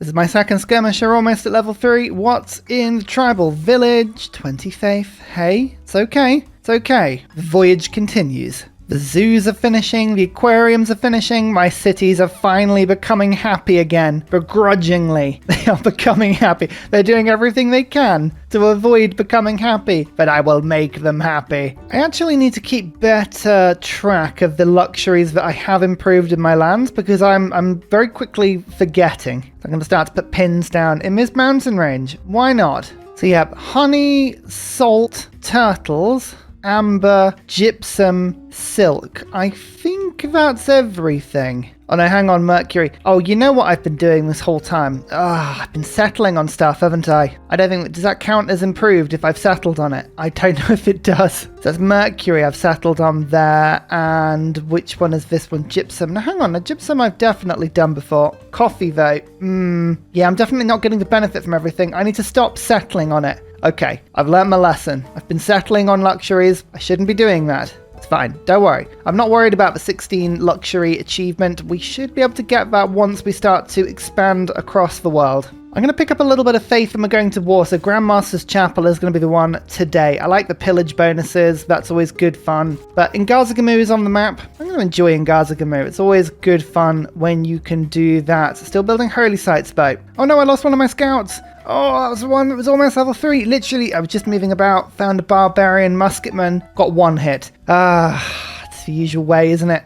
This is my second skirmisher, almost at level 3. What's in the tribal village? 20 faith. Hey, it's okay. It's okay. The voyage continues. The zoos are finishing, the aquariums are finishing, my cities are finally becoming happy again. Begrudgingly, they are becoming happy. They're doing everything they can to avoid becoming happy, but I will make them happy. I actually need to keep better track of the luxuries that I have improved in my lands, because I'm very quickly forgetting. So I'm going to start to put pins down in this mountain range. Why not? So you have honey, salt, turtles, amber, gypsum, silk. I think that's everything. Oh no, hang on, Mercury. Oh, you know what I've been doing this whole time? I've been settling on stuff, haven't I? I don't think, does that count as improved if I've settled on it? I don't know if it does. So that's Mercury I've settled on there, and which one is this one? Gypsum. Now hang on, the gypsum I've definitely done before. Coffee though. Yeah, I'm definitely not getting the benefit from everything. I need to stop settling on it. Okay, I've learned my lesson. I've been settling on luxuries. I shouldn't be doing that. It's fine. Don't worry. I'm not worried about the 16 luxury achievement. We should be able to get that once we start to expand across the world. I'm going to pick up a little bit of faith and we're going to war. So Grandmaster's Chapel is going to be the one today. I like the pillage bonuses. That's always good fun. But Ngazagamu is on the map. I'm going to enjoy Ngazagamu. It's always good fun when you can do that. Still building holy sites though. Oh no, I lost one of my scouts. Oh, that was one that was almost level 3. Literally, I was just moving about, found a barbarian musketman, got one hit. It's the usual way, isn't it?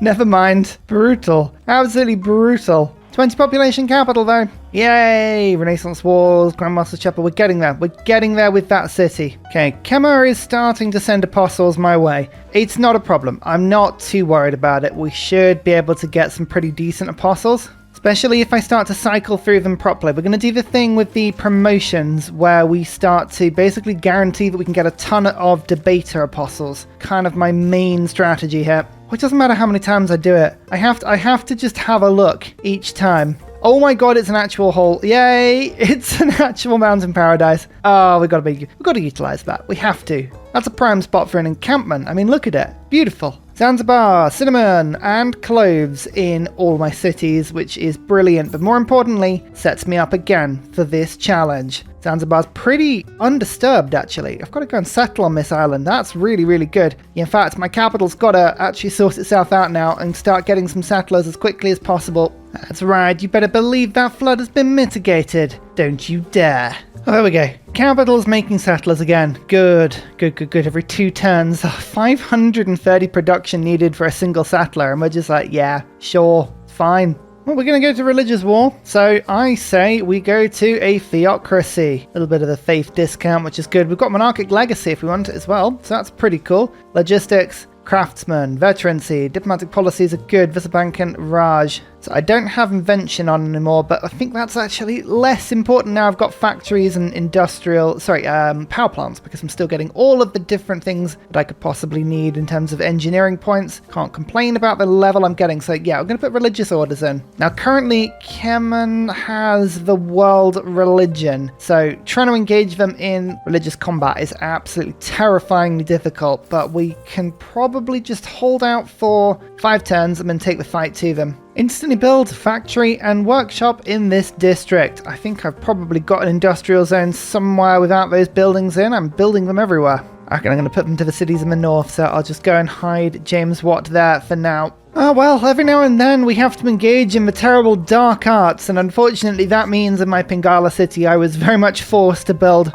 Never mind. Brutal. Absolutely brutal. 20 population capital, though. Yay! Renaissance Walls, Grandmaster's Chapel. We're getting there. We're getting there with that city. Okay, Kemmer is starting to send apostles my way. It's not a problem. I'm not too worried about it. We should be able to get some pretty decent apostles. Especially if I start to cycle through them properly. We're going to do the thing with the promotions where we start to basically guarantee that we can get a ton of debater apostles. Kind of my main strategy here. It doesn't matter how many times I do it. I have to just have a look each time. Oh my god, it's an actual hole. Yay! It's an actual mountain paradise. Oh, we've got to utilize that. We have to. That's a prime spot for an encampment. I mean, look at it. Beautiful. Zanzibar, cinnamon, and cloves in all my cities, which is brilliant, but more importantly, sets me up again for this challenge. Zanzibar's pretty undisturbed, actually. I've got to go and settle on this island. That's really, really good. In fact, my capital's got to actually sort itself out now and start getting some settlers as quickly as possible. That's right, you better believe that flood has been mitigated. Don't you dare. Oh, there we go. Capital's making settlers again. Good. Every 2 turns. 530 production needed for a single settler. And we're just like, yeah, sure, fine. Well, we're going to go to religious war. So I say we go to a theocracy. A little bit of a faith discount, which is good. We've got monarchic legacy if we want it as well. So that's pretty cool. Logistics, craftsman, veterancy, diplomatic policies are good. Visabankan, Raj. So I don't have invention on anymore, but I think that's actually less important now. I've got factories and power plants, because I'm still getting all of the different things that I could possibly need in terms of engineering points. Can't complain about the level I'm getting. So yeah, I'm going to put religious orders in. Now currently, Kemen has the world religion. So trying to engage them in religious combat is absolutely terrifyingly difficult, but we can probably just hold out for 5 turns and then take the fight to them. Instantly build factory and workshop in this district. I think I've probably got an industrial zone somewhere without those buildings in. I'm building them everywhere. I reckon I'm going to put them to the cities in the north, so I'll just go and hide James Watt there for now. Oh well, every now and then we have to engage in the terrible dark arts, and unfortunately that means in my Pingala city I was very much forced to build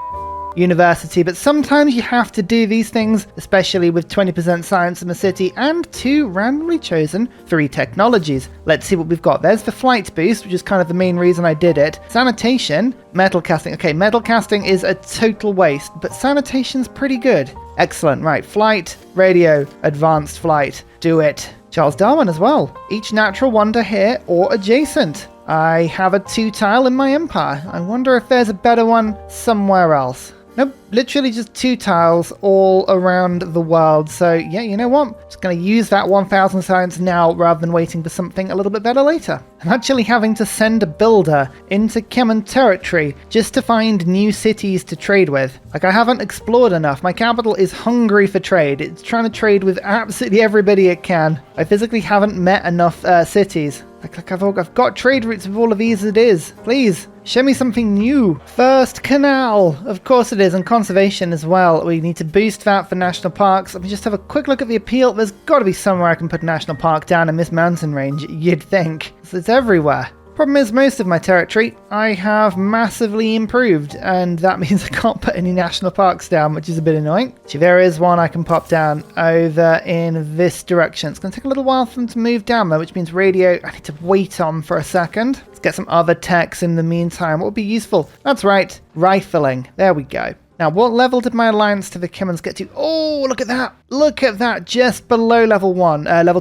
university, but sometimes you have to do these things, especially with 20% science in the city and 2 randomly chosen 3 technologies. Let's see what we've got. There's the flight boost, which is kind of the main reason I did it. Sanitation, metal casting. Okay, metal casting is a total waste, but sanitation's pretty good. Excellent. Right, flight, radio, advanced flight. Do it. Charles Darwin as well. Each natural wonder here or adjacent. I have a 2 tile in my empire. I wonder if there's a better one somewhere else. Nope, literally just 2 tiles all around the world. So yeah, you know what? Just going to use that 1000 science now rather than waiting for something a little bit better later. I'm actually having to send a builder into Kemen territory just to find new cities to trade with. Like, I haven't explored enough. My capital is hungry for trade. It's trying to trade with absolutely everybody it can. I physically haven't met enough cities. Like I've got trade routes with all of these as it is. Please, show me something new. First canal. Of course it is. And conservation as well. We need to boost that for national parks. Let me just have a quick look at the appeal. There's got to be somewhere I can put a national park down in this mountain range, you'd think. It's everywhere. Problem is, most of my territory I have massively improved, and that means I can't put any national parks down, which is a bit annoying. Actually, there is one I can pop down over in this direction. It's going to take a little while for them to move down though, which means radio I need to wait on for a second. Let's get some other techs in the meantime. What would be useful? That's right, rifling. There we go. Now, what level did my alliance to the Kimmons get to? Oh, look at that. Look at that. Just below level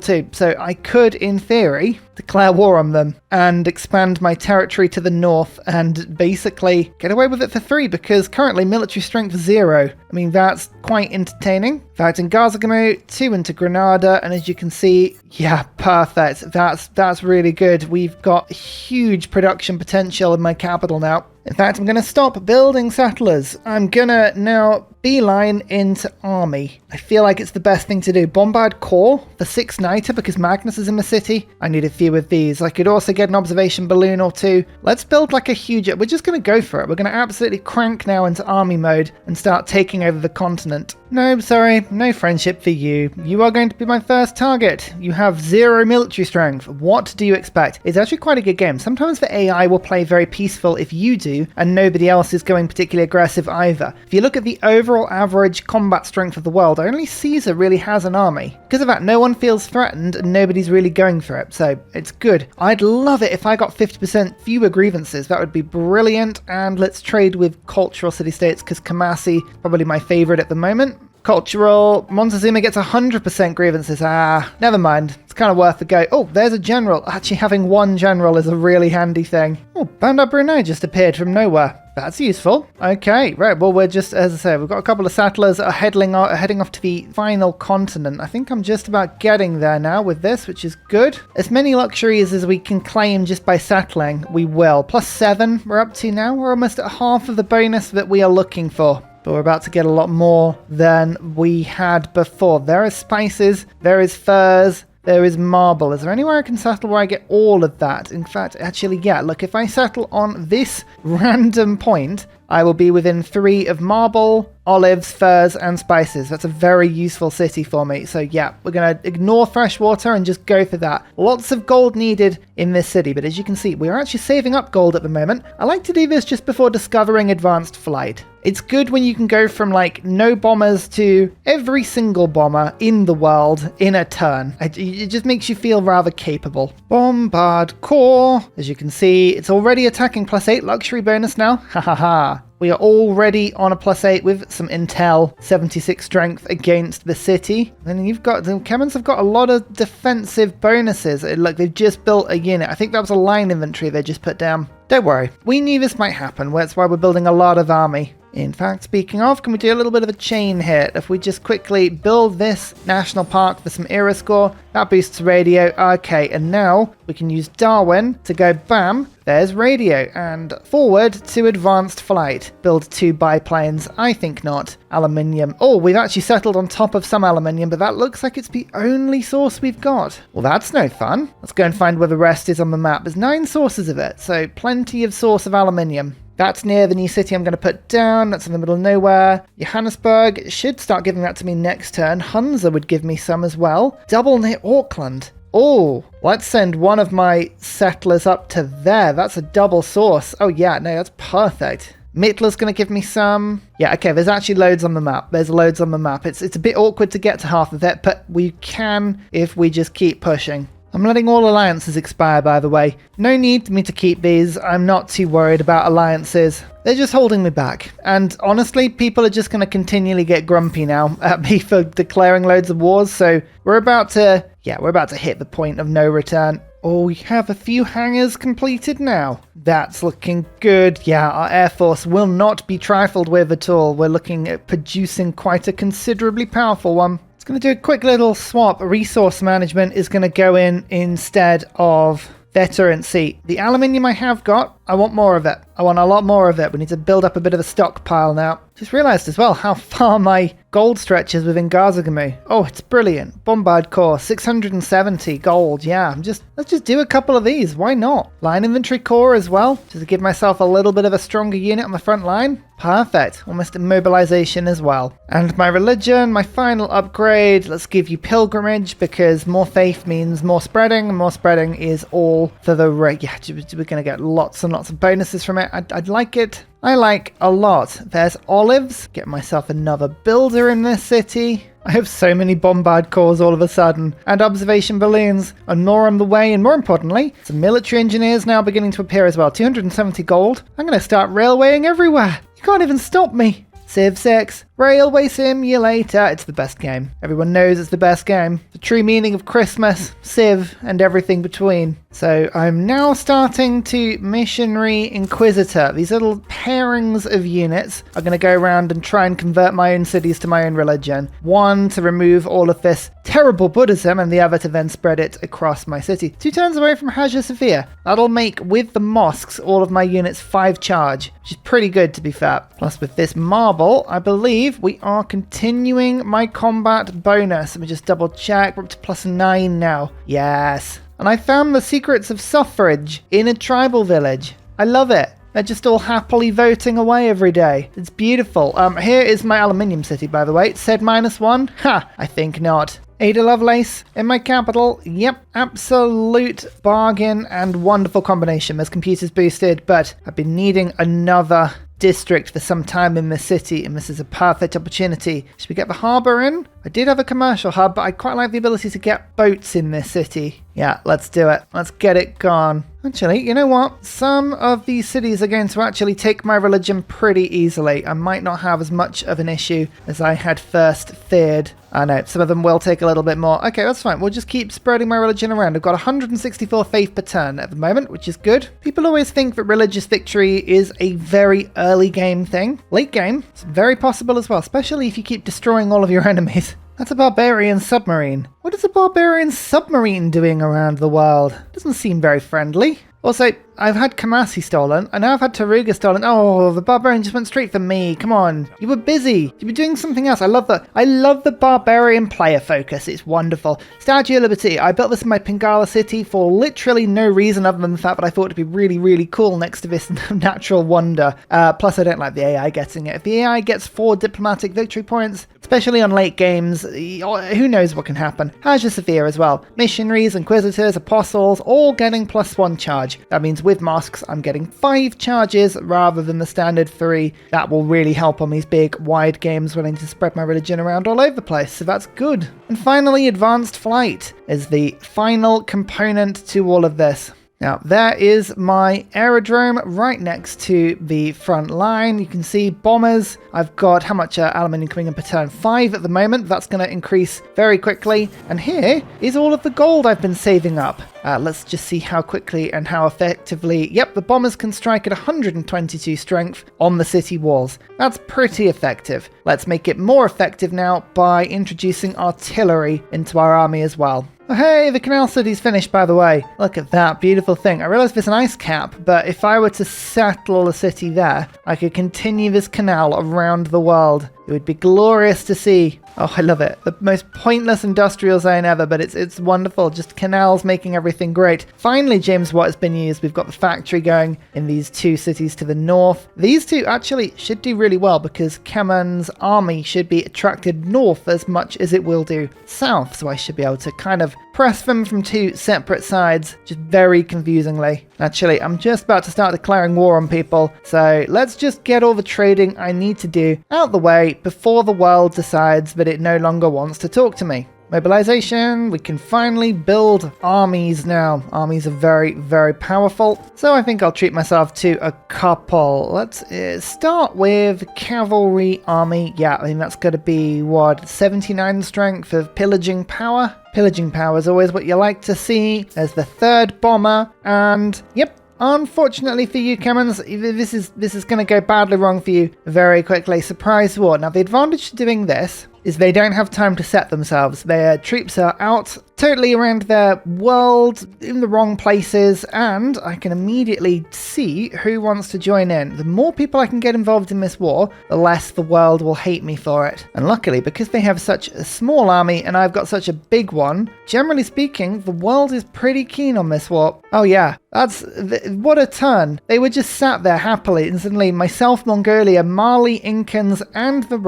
2. So I could, in theory, declare war on them and expand my territory to the north and basically get away with it for 3 because currently military strength 0. I mean, that's quite entertaining. In fact, in Gazagamu, 2 into Granada, and as you can see, yeah, perfect. That's really good. We've got huge production potential in my capital now. In fact, I'm going to stop building settlers. I'm going to now beeline into army. I feel like it's the best thing to do. Bombard core for 6 Niter because Magnus is in the city. I need a few of these. I could also get an observation balloon or 2. Let's build like a huge... We're just going to go for it. We're going to absolutely crank now into army mode and start taking over the continent. No, sorry, no friendship for you. You are going to be my first target. You have 0 military strength. What do you expect? It's actually quite a good game. Sometimes the AI will play very peaceful if you do, and nobody else is going particularly aggressive either. If you look at the overall average combat strength of the world, only Caesar really has an army. Because of that, no one feels threatened and nobody's really going for it, so it's good. I'd love it if I got 50% fewer grievances. That would be brilliant, and let's trade with cultural city-states because Kamasi is probably my favorite at the moment. Cultural, Montezuma gets 100% grievances. Never mind. It's kind of worth a go. Oh, there's a general. Actually, having 1 general is a really handy thing. Oh, Bandar Brunei just appeared from nowhere. That's useful. Okay, right. Well, we're just, as I say, we've got a couple of settlers that are heading off to the final continent. I think I'm just about getting there now with this, which is good. As many luxuries as we can claim just by settling, we will. +7 we're up to now. We're almost at half of the bonus that we are looking for. But we're about to get a lot more than we had before. There is spices, there is furs, there is marble. Is there anywhere I can settle where I get all of that? In fact, actually, yeah, look, if I settle on this random point, I will be within 3 of marble, olives, furs, and spices. That's a very useful city for me. So yeah, we're going to ignore fresh water and just go for that. Lots of gold needed in this city, but as you can see, we are actually saving up gold at the moment. I like to do this just before discovering advanced flight. It's good when you can go from like no bombers to every single bomber in the world in a turn. It just makes you feel rather capable. Bombard core. As you can see, it's already attacking +8 luxury bonus now. Ha ha ha. We are already on a +8 with some intel, 76 strength against the city. Then you've got, the Kemmons have got a lot of defensive bonuses. Look, they've just built a unit. I think that was a line inventory they just put down. Don't worry, we knew this might happen. That's why we're building a lot of army. In fact, speaking of, can we do a little bit of a chain hit? If we just quickly build this national park for some era score, that boosts radio. Okay, and now we can use Darwin to go bam, there's radio, and forward to advanced flight. Build 2 biplanes, I think not. Aluminium. Oh, we've actually settled on top of some aluminium, but that looks like it's the only source we've got. Well, that's no fun. Let's go and find where the rest is on the map. There's 9 sources of it, so plenty of source of aluminium. That's near the new city I'm going to put down. That's in the middle of nowhere. Johannesburg should start giving that to me next turn. Hunza would give me some as well. Double near Auckland. Oh, let's send one of my settlers up to there. That's a double source. Oh yeah, no, that's perfect. Mittler's going to give me some. Yeah, okay, there's actually loads on the map. There's loads on the map. It's a bit awkward to get to half of it, but we can if we just keep pushing. I'm letting all alliances expire, by the way. No need for me to keep these. I'm not too worried about alliances. They're just holding me back. And honestly, people are just going to continually get grumpy now at me for declaring loads of wars. So we're about to hit the point of no return. Oh, we have a few hangars completed now. That's looking good. Yeah, our Air Force will not be trifled with at all. We're looking at producing quite a considerably powerful one. Going to do a quick little swap. Resource management is going to go in instead of veterancy. The aluminium I have got, I want more of it. I want a lot more of it. We need to build up a bit of a stockpile now. Just realised as well how far my gold stretches within Gazagamu. Oh, it's brilliant. Bombard Core, 670 gold. Yeah, let's just do a couple of these. Why not? Line Infantry Core as well, just to give myself a little bit of a stronger unit on the front line. Perfect. Almost immobilization as well. And my religion, my final upgrade. Let's give you pilgrimage because more faith means more spreading, and more spreading is all for the yeah, we're going to get lots and lots of bonuses from it. I'd like it. I like a lot. There's olives. Get myself another builder in this city. I have so many bombard cores all of a sudden. And observation balloons and more on the way. And more importantly, some military engineers now beginning to appear as well. 270 gold. I'm going to start railwaying everywhere. You can't even stop me. Civ 6, Railway Simulator. It's the best game. Everyone knows it's the best game. The true meaning of Christmas, Civ, and everything between. So I'm now starting to Missionary Inquisitor. These little pairings of units are going to go around and try and convert my own cities to my own religion. One to remove all of this terrible Buddhism and the other to then spread it across my city. 2 turns away from Hagia Sophia. That'll make, with the mosques, all of my units 5 charge, which is pretty good to be fair. Plus with this marble, I believe we are continuing my combat bonus. Let me just double check. We're up to +9 now. Yes. And I found the secrets of suffrage in a tribal village. I love it. They're just all happily voting away every day. It's beautiful. Here is my aluminium city, by the way. It said -1. Ha! I think not. Ada Lovelace in my capital. Yep, absolute bargain and wonderful combination. There's computers boosted, but I've been needing another district for some time in this city, and this is a perfect opportunity. Should we get the harbour in? I did have a commercial hub, but I quite like the ability to get boats in this city. Yeah, let's do it. Let's get it gone. Actually, you know what? Some of these cities are going to actually take my religion pretty easily. I might not have as much of an issue as I had first feared. I know, some of them will take a little bit more. Okay, that's fine. We'll just keep spreading my religion around. I've got 164 faith per turn at the moment, which is good. People always think that religious victory is a very early game thing. Late game, it's very possible as well, especially if you keep destroying all of your enemies. That's a barbarian submarine. What is a barbarian submarine doing around the world? Doesn't seem very friendly. Also, I've had Kamasi stolen, and now I've had Taruga stolen. Oh, the barbarian just went straight for me. Come on. You were busy. You were doing something else. I love the barbarian player focus. It's wonderful. Statue of Liberty. I built this in my Pingala city for literally no reason other than the fact that I thought it'd be really, really cool next to this natural wonder. Plus, I don't like the AI getting it. If the AI gets 4 diplomatic victory points, especially on late games, who knows what can happen. Hagia Sophia as well. Missionaries, Inquisitors, Apostles, all getting +1 charge. That means with mosques, I'm getting 5 charges rather than the standard 3. That will really help on these big, wide games when I need to spread my religion around all over the place, so that's good. And finally, advanced flight is the final component to all of this. Now, there is my aerodrome right next to the front line. You can see bombers. I've got how much aluminium coming in per turn? 5 at the moment. That's going to increase very quickly. And here is all of the gold I've been saving up. Let's just see how quickly and how effectively. Yep, the bombers can strike at 122 strength on the city walls. That's pretty effective. Let's make it more effective now by introducing artillery into our army as well. Oh, hey, the canal city's finished, by the way. Look at that beautiful thing. I realize there's an ice cap, but if I were to settle a city there, I could continue this canal around the world. It would be glorious to see. Oh, I love it. The most pointless industrial zone ever, but it's wonderful. Just canals making everything great. Finally, James Watt has been used. We've got the factory going in these 2 cities to the north. These 2 actually should do really well because Kemen's army should be attracted north as much as it will do south. So I should be able to kind of press them from 2 separate sides, just very confusingly. Actually, I'm just about to start declaring war on people, so let's just get all the trading I need to do out the way before the world decides that it no longer wants to talk to me. Mobilization, we can finally build armies now. Armies are very, very powerful, so I think I'll treat myself to a couple. Let's start with cavalry army. Yeah, I mean that's going to be, what, 79 strength of pillaging power? Pillaging power is always what you like to see. There's the 3rd bomber, and yep. Unfortunately for you, Kemens, this is going to go badly wrong for you very quickly. Surprise war. Now, the advantage to doing this is they don't have time to set themselves. Their troops are out totally around their world in the wrong places, and I can immediately see who wants to join in. The more people I can get involved in this war, the less the world will hate me for it. And luckily, because they have such a small army and I've got such a big one, generally speaking, the world is pretty keen on this war. Oh yeah, what a turn. They were just sat there happily, and suddenly myself, Mongolia, Mali, Incans, and the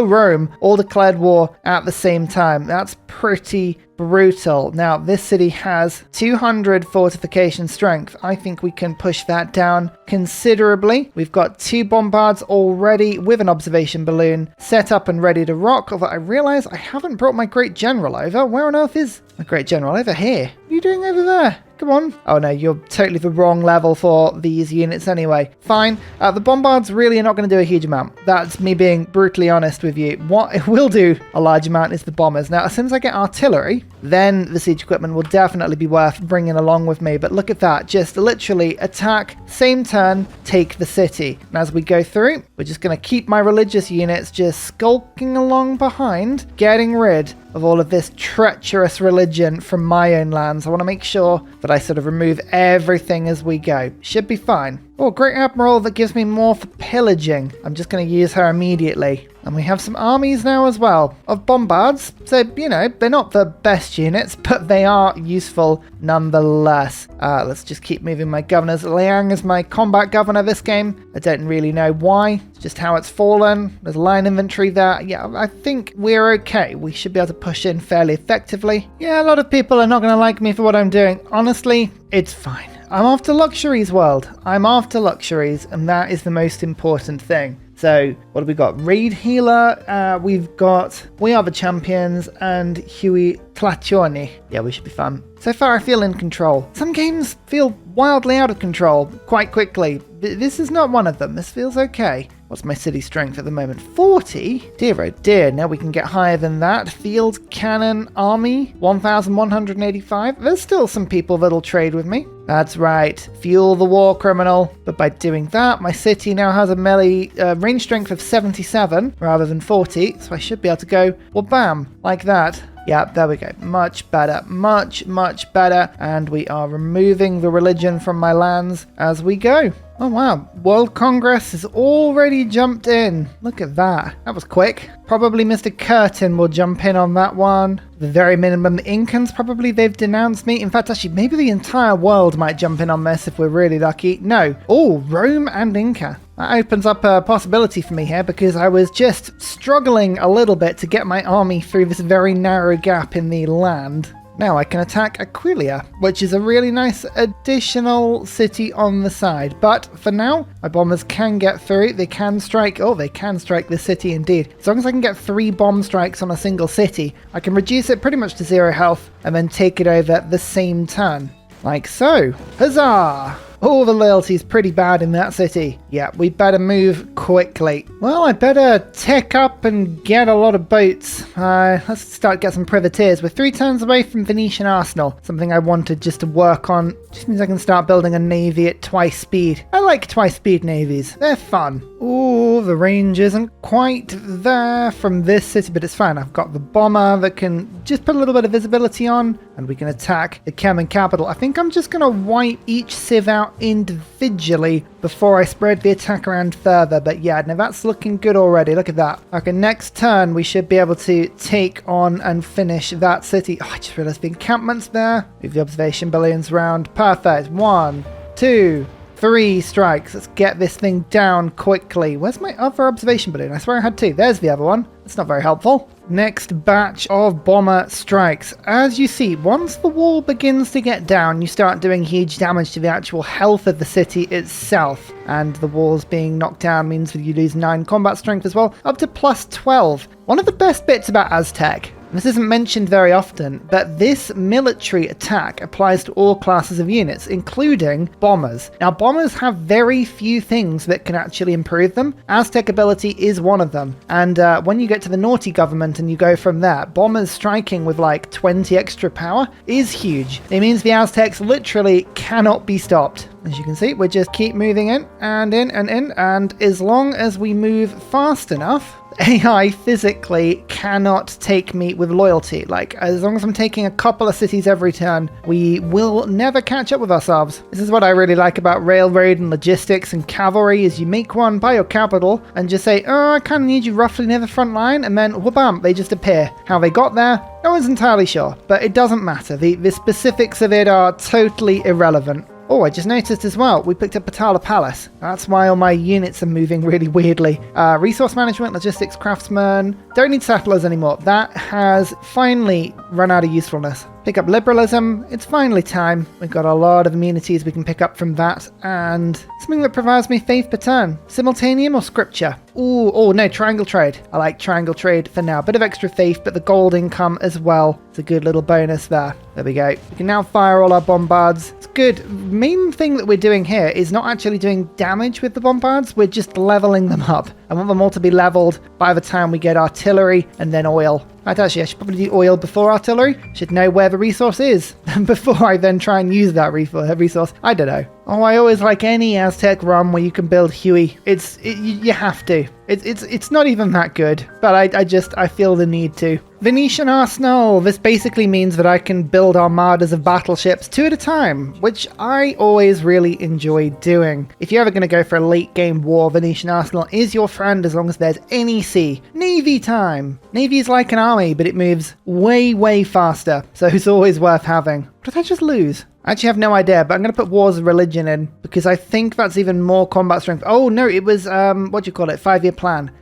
Rome all declared war at the same time. That's pretty brutal. Now, this city has 200 fortification strength. I think we can push that down considerably. We've got 2 bombards already with an observation balloon set up and ready to rock. Although I realize I haven't brought my great general over. Where on earth is my great general? Over here. What are you doing over there? Come on. Oh no, you're totally the wrong level for these units anyway. Fine. The bombards really are not going to do a huge amount. That's me being brutally honest with you. What it will do a large amount is the bombers. Now, as soon as I get artillery, then the siege equipment will definitely be worth bringing along with me. But look at that. Just literally attack, same turn, take the city. And as we go through, we're just going to keep my religious units just skulking along behind, getting rid of all of this treacherous religion from my own lands. I want to make sure that I sort of remove everything as we go. Should be fine. Oh, Great Admiral, that gives me more for pillaging. I'm just going to use her immediately. And we have some armies now as well of bombards. So, you know, they're not the best units, but they are useful nonetheless. Let's just keep moving my governors. Liang is my combat governor this game. I don't really know why. It's just how it's fallen. There's line infantry there. Yeah, I think we're okay. We should be able to push in fairly effectively. Yeah, a lot of people are not going to like me for what I'm doing. Honestly, it's fine. I'm after luxuries, world. I'm after luxuries, and that is the most important thing. So, what have we got? Raid Healer, we've got We Are the Champions, and Huey Tlachorni. Yeah, we should be fun. So far, I feel in control. Some games feel wildly out of control quite quickly. This is not one of them. This feels okay. What's my city strength at the moment? 40? Dear oh dear, now we can get higher than that. Field Cannon Army, 1,185. There's still some people that'll trade with me. That's right, fuel the war criminal. But by doing that, my city now has a melee range strength of 77 rather than 40. So I should be able to go, well, bam, like that. Yeah, there we go. Much better. Much better. And we are removing the religion from my lands as we go. Oh wow, World Congress has already jumped in. Look at that. That was quick. Probably Mr. Curtin will jump in on that one. The very minimum, the Incans, probably they've denounced me. In fact, actually, maybe the entire world might jump in on this if we're really lucky. No. Oh, Rome and Inca. That opens up a possibility for me here because I was just struggling a little bit to get my army through this very narrow gap in the land. Now I can attack Aquileia, which is a really nice additional city on the side. But for now, my bombers can get through. They can strike. Oh, they can strike this city indeed. As long as I can get 3 bomb strikes on a single city, I can reduce it pretty much to 0 health and then take it over the same turn. Like so. Huzzah! Oh, the loyalty's pretty bad in that city. Yeah, we better move quickly. Well, I better tech up and get a lot of boats. Let's get some privateers. We're 3 turns away from Venetian Arsenal. Something I wanted just to work on. Just means I can start building a navy at twice speed. I like twice speed navies. They're fun. Ooh, the range isn't quite there from this city, but it's fine. I've got the bomber that can just put a little bit of visibility on, and we can attack the Kemen capital. I think I'm just going to wipe each civ out individually before I spread the attack around further. But yeah, now that's looking good already. Look at that. Okay, next turn we should be able to take on and finish that city. Oh, I just realized the encampments there. Move the observation balloons around. Perfect. 1, 2, 3 strikes. Let's get this thing down quickly. Where's my other observation balloon? I swear I had 2. There's the other one. That's not very helpful. Next batch of bomber strikes. As you see, once the wall begins to get down, you start doing huge damage to the actual health of the city itself. And the walls being knocked down means that you lose 9 combat strength as well, up to plus 12. One of the best bits about Aztec, this isn't mentioned very often, but this military attack applies to all classes of units, including bombers. Now, bombers have very few things that can actually improve them. Aztec ability is one of them. And when you get to the naughty government and you go from there, bombers striking with like 20 extra power is huge. It means the Aztecs literally cannot be stopped. As you can see, we just keep moving in, and as long as we move fast enough, AI physically cannot take me with loyalty. Like, as long as I'm taking a couple of cities every turn, we will never catch up with ourselves. This is what I really like about railroad and logistics and cavalry, is you make one by your capital and just say, oh, I kind of need you roughly near the front line, and then whoop-bam, they just appear. How they got there, no one's entirely sure, but it doesn't matter. The specifics of it are totally irrelevant. Oh, I just noticed as well, we picked up Patala Palace. That's why all my units are moving really weirdly. Resource management, logistics, craftsman. Don't need settlers anymore. That has finally run out of usefulness. Pick up liberalism. It's finally time. We've got a lot of amenities we can pick up from that. And something that provides me faith per turn. Simultaneum or scripture? Ooh, oh no, triangle trade. I like triangle trade for now. Bit of extra faith, but the gold income as well. It's a good little bonus there. There we go. We can now fire all our bombards. It's good. Main thing that we're doing here is not actually doing damage with the bombards. We're just leveling them up. I want them all to be leveled by the time we get artillery and then oil. Actually, I should probably do oil before artillery. Should know where the resource is before I then try and use that resource. I don't know. Oh, I always like any Aztec run where you can build Huey. You have to. It's not even that good, but I feel the need to. Venetian Arsenal. This basically means that I can build armadas of battleships 2 at a time, which I always really enjoy doing. If you're ever going to go for a late game war, Venetian Arsenal is your friend as long as there's any sea. Navy time. Navy is like an army, but it moves way, way faster, so it's always worth having. What did I just lose? I actually have no idea, but I'm going to put Wars of Religion in because I think that's even more combat strength. Oh, no, it was, 5-year plan.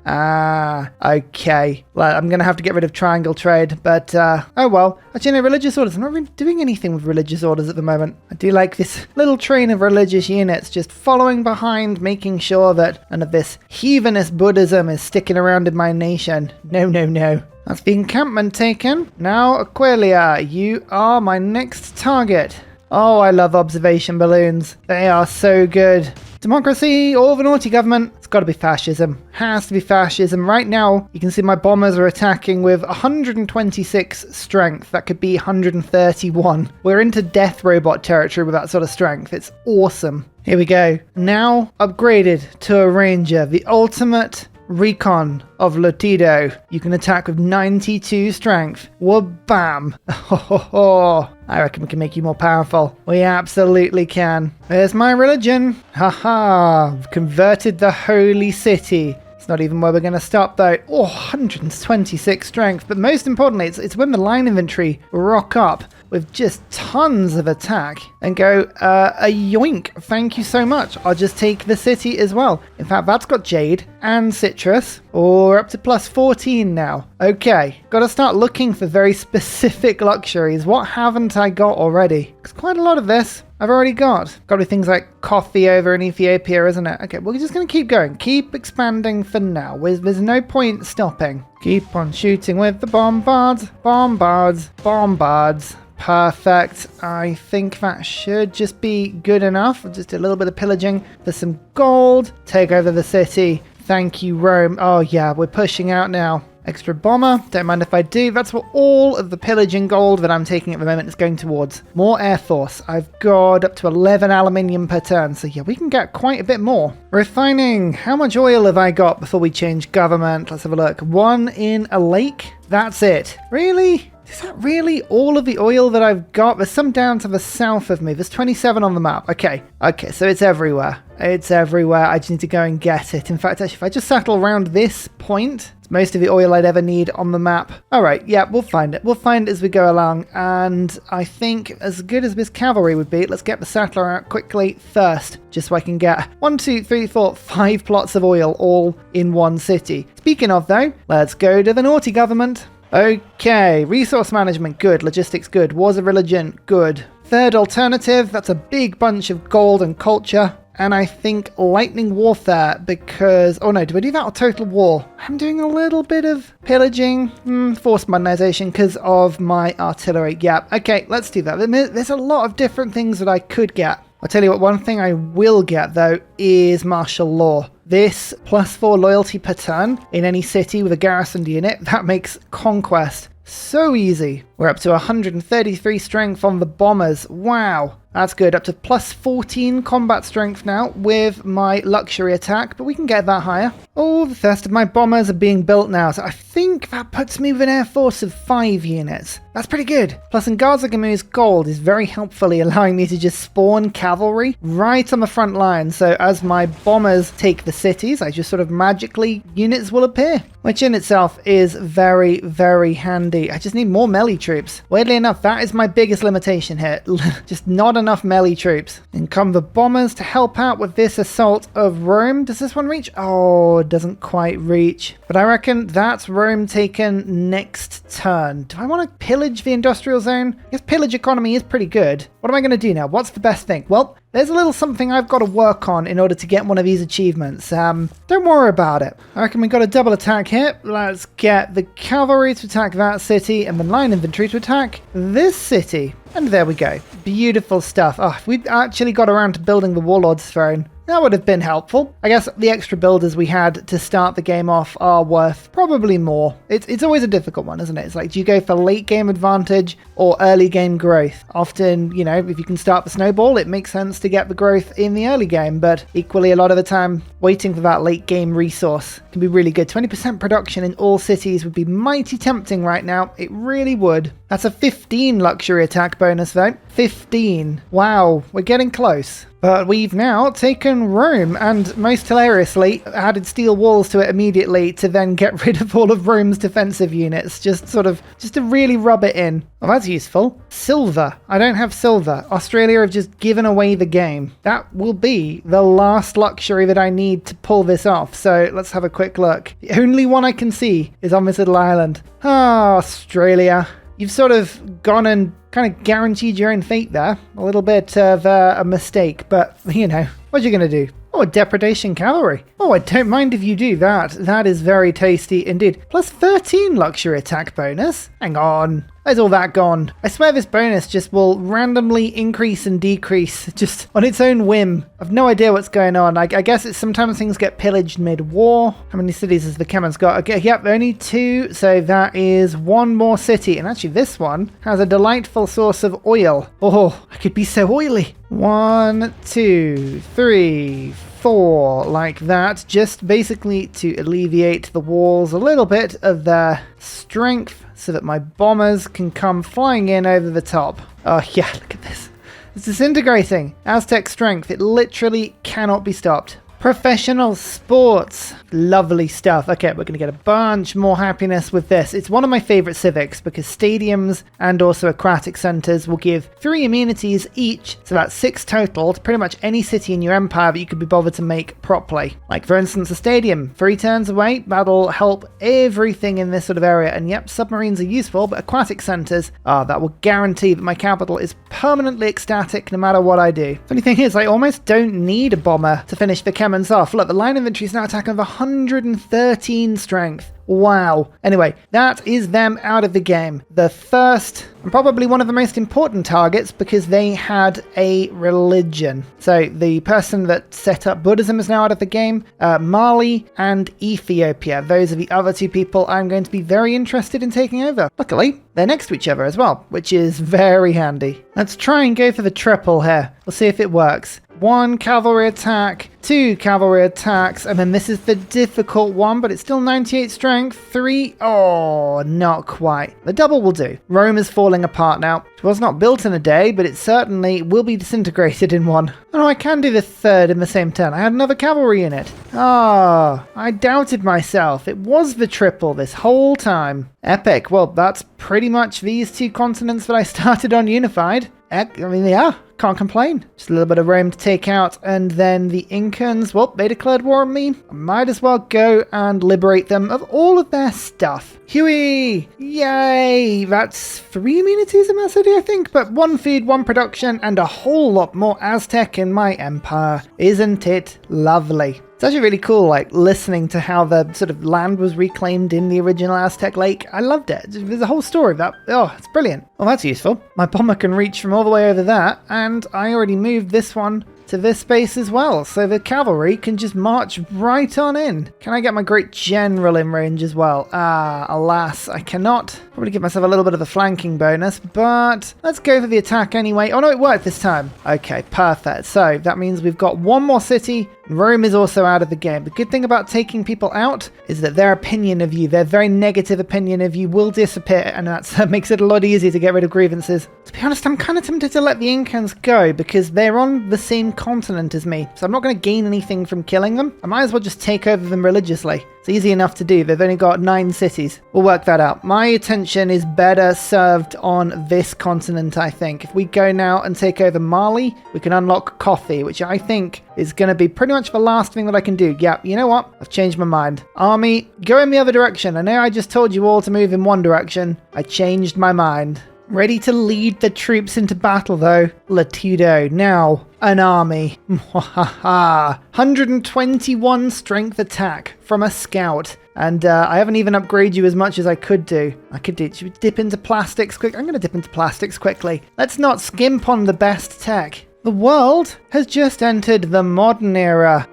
Okay. Well, I'm going to have to get rid of triangle trade, but, oh well. Actually, no, religious orders. I'm not really doing anything with religious orders at the moment. I do like this little train of religious units just following behind, making sure that none of this heathenist Buddhism is sticking around in my nation. No, no, no. That's the encampment taken. Now, Aquilia, you are my next target. Oh, I love observation balloons. They are so good. Democracy or the naughty government? It's got to be fascism. Has to be fascism. Right now, you can see my bombers are attacking with 126 strength. That could be 131. We're into death robot territory with that sort of strength. It's awesome. Here we go. Now upgraded to a ranger. The ultimate recon of Latido. You can attack with 92 strength. Wha-bam! I reckon we can make you more powerful. We absolutely can. There's my religion. Haha! Converted the holy city. It's not even where we're going to stop though. Oh, 126 strength. But most importantly, it's when the line infantry rock up with just tons of attack and go, a yoink, thank you so much. I'll just take the city as well. In fact, that's got Jade and Citrus. Oh, we're up to plus 14 now. Okay, got to start looking for very specific luxuries. What haven't I got already? Because quite a lot of this I've already got. Got to be things like coffee over in Ethiopia, isn't it? Okay, we're just going to keep going. Keep expanding for now. There's no point stopping. Keep on shooting with the bombards. Bombards. Bombards. Perfect. I think that should just be good enough. Just a little bit of pillaging for some gold. Take over the city. Thank you, Rome. Oh yeah, we're pushing out now. Extra bomber, don't mind if I do. That's what all of the pillaging gold that I'm taking at the moment is going towards. More air force. I've got up to 11 aluminium per turn, so yeah, we can get quite a bit more. Refining. How much oil have I got before we change government? Let's have a look. 1 in a lake. That's it. Really? Is that really all of the oil that I've got? There's some down to the south of me. There's 27 on the map. Okay, so it's everywhere. It's everywhere. I just need to go and get it. In fact, actually, if I just settle around this point, it's most of the oil I'd ever need on the map. All right, yeah, we'll find it. We'll find it as we go along. And I think as good as this cavalry would be, let's get the settler out quickly first, just so I can get 1, 2, 3, 4, 5 plots of oil all in one city. Speaking of, though, let's go to the naughty government. Okay, resource management, good. Logistics, good. Wars of religion, good. Third alternative, that's a big bunch of gold and culture. And I think lightning warfare because... Oh no, do I do that or total war? I'm doing a little bit of pillaging, forced modernization because of my artillery. Yeah, okay, let's do that. There's a lot of different things that I could get. I'll tell you what, one thing I will get, though, is martial law. This +4 loyalty per turn in any city with a garrisoned unit, that makes conquest so easy. We're up to 133 strength on the bombers. Wow. That's good. Up to plus 14 combat strength now with my luxury attack, but we can get that higher. Oh, the first of my bombers are being built now, so I think that puts me with an air force of 5 units. That's pretty good. Plus, Ngaza gold is very helpfully allowing me to just spawn cavalry right on the front line. So as my bombers take the cities, I just sort of magically, units will appear, which in itself is very, very handy. I just need more melee troops. Weirdly enough, that is my biggest limitation here. Just not enough melee troops. In come the bombers to help out with this assault of Rome. Does this one reach? Oh, it doesn't quite reach. But I reckon that's Rome taken next turn. Do I want to pillage the industrial zone? I guess pillage economy is pretty good. What am I going to do now? What's the best thing? Well, there's a little something I've got to work on in order to get one of these achievements. Don't worry about it. I reckon we've got a double attack here. Let's get the cavalry to attack that city and the line infantry to attack this city. And there we go. Beautiful stuff. Oh, if we'd actually got around to building the Warlord's Throne, that would have been helpful. I guess the extra builders we had to start the game off are worth probably more. It's always a difficult one, isn't it? It's like, do you go for late game advantage or early game growth? Often, you know, if you can start the snowball, it makes sense to get the growth in the early game, but equally a lot of the time, waiting for that late game resource can be really good. 20% production in all cities would be mighty tempting right now. It really would. That's a 15 luxury attack bonus though. 15. Wow, we're getting close. But we've now taken Rome and, most hilariously, added steel walls to it immediately to then get rid of all of Rome's defensive units, just to really rub it in. Well, that's useful. Silver. I don't have silver. Australia have just given away the game. That will be the last luxury that I need to pull this off. So let's have a quick look. The only one I can see is on this little island. Ah, Australia. You've sort of gone and kind of guaranteed your own fate there. A little bit of a mistake, but, you know, what are you going to do? Oh, a depredation cavalry. Oh, I don't mind if you do that. That is very tasty indeed. Plus 13 luxury attack bonus. Hang on. Where's all that gone? I swear this bonus just will randomly increase and decrease just on its own whim. I've no idea what's going on. I guess it's sometimes things get pillaged mid-war. How many cities has the Kemen's got? Okay, yep, only 2. So that is 1 more city. And actually this one has a delightful source of oil. Oh, I could be so oily. 1, 2, 3, 4, like that. Just basically to alleviate the walls a little bit of their strength, so that my bombers can come flying in over the top. Oh yeah, look at this. It's disintegrating. Aztec strength. It literally cannot be stopped. Professional sports. Lovely stuff. Okay, we're going to get a bunch more happiness with this. It's one of my favorite civics because stadiums and also aquatic centers will give 3 amenities each. So that's 6 total to pretty much any city in your empire that you could be bothered to make properly. Like for instance, a stadium 3 turns away. That'll help everything in this sort of area. And yep, submarines are useful, but aquatic centers, that will guarantee that my capital is permanently ecstatic no matter what I do. Funny thing is, I almost don't need a bomber to finish the Kemen's off. Look, the line infantry is now attacking with 113 strength. Wow. Anyway, that is them out of the game. The first and probably one of the most important targets because they had a religion. So the person that set up Buddhism is now out of the game. Mali and Ethiopia. Those are the other 2 people I'm going to be very interested in taking over. Luckily, they're next to each other as well, which is very handy. Let's try and go for the triple here. We'll see if it works. 1 cavalry attack, 2 cavalry attacks, and then this is the difficult one, but it's still 98 strength. 3, oh, not quite. The double will do. Rome is falling apart now. It was not built in a day, but it certainly will be disintegrated in one. Oh no, I can do the 3rd in the same turn. I had another cavalry in it. Ah, I doubted myself. It was the triple this whole time. Epic. Well, that's pretty much these 2 continents that I started on unified. I mean, yeah, can't complain. Just a little bit of Rome to take out, and then the Incans, well, they declared war on me. I might as well go and liberate them of all of their stuff. Huey! Yay! That's 3 amenities in that city, I think, but 1 feed, 1 production, and a whole lot more Aztec in my empire. Isn't it lovely? It's actually really cool, like, listening to how the sort of land was reclaimed in the original Aztec lake. I loved it. There's a whole story of that. Oh, it's brilliant. Well, that's useful. My bomber can reach from all the way over there, and I already moved this one to this space as well, so the cavalry can just march right on in. Can I get my great general in range as well? Alas, I cannot. Probably give myself a little bit of a flanking bonus, but let's go for the attack anyway. Oh no, it worked this time. Okay, perfect. So that means we've got one more city. Rome is also out of the game. The good thing about taking people out is that their opinion of you, their very negative opinion of you, will disappear, and that makes it a lot easier to get rid of grievances. To be honest, I'm kind of tempted to let the Incans go because they're on the same continent as me, so I'm not going to gain anything from killing them. I might as well just take over them religiously. It's easy enough to do. They've only got 9 cities. We'll work that out. My attention is better served on this continent, I think. If we go now and take over Mali, we can unlock coffee, which I think is going to be pretty much the last thing that I can do. Yeah, you know what? I've changed my mind. Army, go in the other direction. I know I just told you all to move in one direction. I changed my mind. Ready to lead the troops into battle, though. Latido. Now, an army. 121 strength attack from a scout. And I haven't even upgraded you as much as I could do. Should we dip into plastics quick? I'm going to dip into plastics quickly. Let's not skimp on the best tech. The world has just entered the modern era.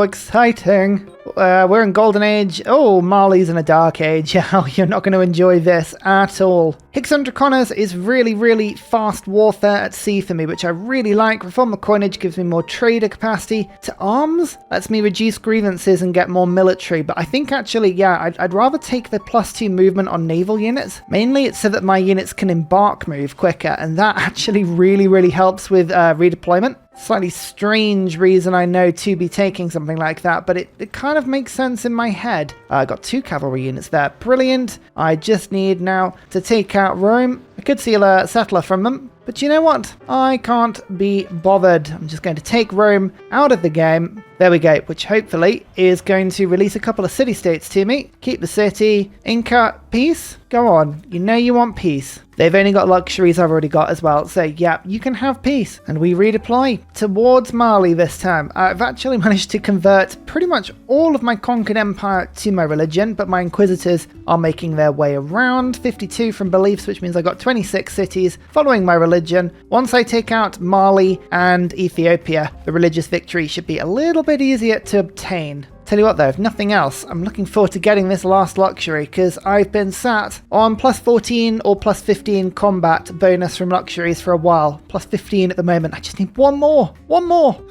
Exciting. We're in Golden Age. Oh, Mali's in a Dark Age. You're not going to enjoy this at all. Hicks under Connors is really, really fast warfare at sea for me, which I really like. Reform the coinage gives me more trader capacity. To arms lets me reduce grievances and get more military. But I think actually, yeah, I'd rather take the +2 movement on naval units. Mainly it's so that my units can embark move quicker, and that actually really, really helps with redeployment. Slightly strange reason, I know, to be taking something like that, but it kind of makes sense in my head. I got 2 cavalry units there. Brilliant. I just need now to take out Rome. I could steal a settler from them, but you know what? I can't be bothered. I'm just going to take Rome out of the game. There we go, which hopefully is going to release a couple of city-states to me. Keep the city. Inca, peace? Go on. You know you want peace. They've only got luxuries I've already got as well. So yeah, you can have peace. And we redeploy towards Mali this time. I've actually managed to convert pretty much all of my conquered empire to my religion, but my inquisitors are making their way around. 52 from beliefs, which means I got 26 cities following my religion. Once I take out Mali and Ethiopia, the religious victory should be a little bit easier to obtain. Tell you what though, if nothing else, I'm looking forward to getting this last luxury because I've been sat on +14 or +15 combat bonus from luxuries for a while. +15 at the moment. I just need one more.